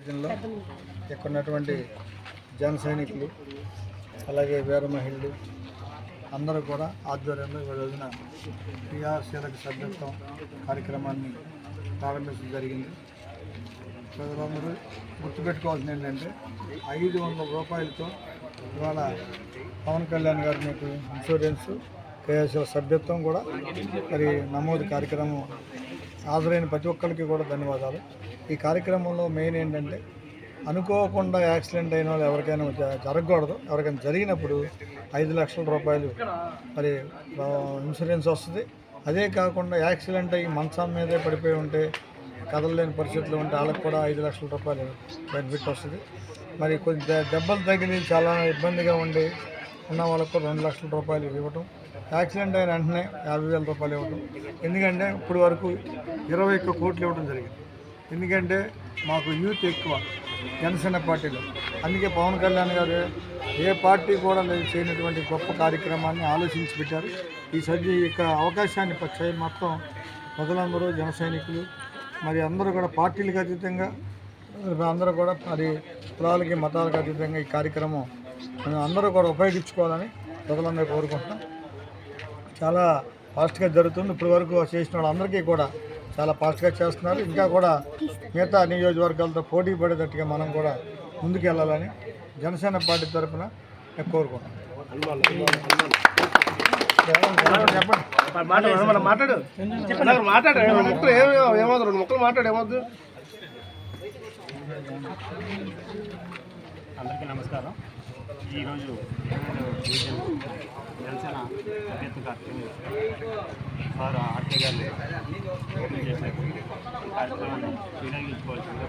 జిల్లా ఇక్కడ ఉన్నటువంటి జన సైనికులు అలాగే వీర మహిళలు అందరూ కూడా ఆధ్వర్యంలో ఈ రోజున క్రియాశీలక సభ్యత్వం కార్యక్రమాన్ని ప్రారంభించడం జరిగింది. ప్రజలందరూ గుర్తుపెట్టుకోవాల్సింది ఏంటంటే 500 రూపాయలతో ఇవాళ పవన్ కళ్యాణ్ గారు మీకు ఇన్సూరెన్స్ క్రియాశీలక సభ్యత్వం కూడా మరి నమోదు కార్యక్రమం హాజరైన ప్రతి ఒక్కరికి కూడా ధన్యవాదాలు. ఈ కార్యక్రమంలో మెయిన్ ఏంటంటే అనుకోకుండా యాక్సిడెంట్ అయిన వాళ్ళు ఎవరికైనా జరగకూడదు. ఎవరికైనా జరిగినప్పుడు 5 లక్షల రూపాయలు మరి ఇన్సూరెన్స్ వస్తుంది. అదే కాకుండా యాక్సిడెంట్ అయ్యి మంచం మీదే పడిపోయి ఉంటే కదలలేని పరిస్థితులు ఉంటే వాళ్ళకి కూడా 5 లక్షల రూపాయలు బెనిఫిట్ వస్తుంది. మరి కొద్ది దెబ్బలు తగిలి చాలా ఇబ్బందిగా ఉండి ఉన్న వాళ్ళకు 2 లక్షల రూపాయలు ఇవ్వటం, యాక్సిడెంట్ అయిన వెంటనే 50,000 రూపాయలు ఇవ్వటం. ఎందుకంటే ఇప్పుడు వరకు 21 కోట్లు ఇవ్వడం జరిగింది. ఎందుకంటే మాకు యూత్ ఎక్కువ జనసేన పార్టీలో, అందుకే పవన్ కళ్యాణ్ గారు ఏ పార్టీ కూడా చేయనటువంటి గొప్ప కార్యక్రమాన్ని ఆలోచించి పెట్టారు. ఈ యొక్క అవకాశాన్ని మొత్తం ప్రజలందరూ జన సైనికులు మరి అందరూ కూడా పార్టీలకు అతీతంగా అందరూ కూడా మరి కులాలకి మతాలకు అతీతంగా ఈ కార్యక్రమం అందరూ కూడా ఉపయోగించుకోవాలని ప్రజలందరూ కోరుకుంటున్నాం. చాలా ఫాస్ట్గా జరుగుతుంది. ఇప్పటి వరకు చేసిన వాళ్ళందరికీ కూడా చాలా ఫాస్ట్గా చేస్తున్నారు. ఇంకా కూడా మిగతా నియోజకవర్గాలతో పోటీ పడేటట్టుగా మనం కూడా ముందుకు వెళ్ళాలని జనసేన పార్టీ తరఫున నేను కోరుకుంటున్నాను. అందరికీ నమస్కారం. ఈరోజు జనసేన అభ్యర్థి కార్యక్రమం సార్ ఆర్కే గారు ఓపెన్ చేశారు. ఈ కార్యక్రమాన్ని వినియోగించుకోవాల్సిందిగా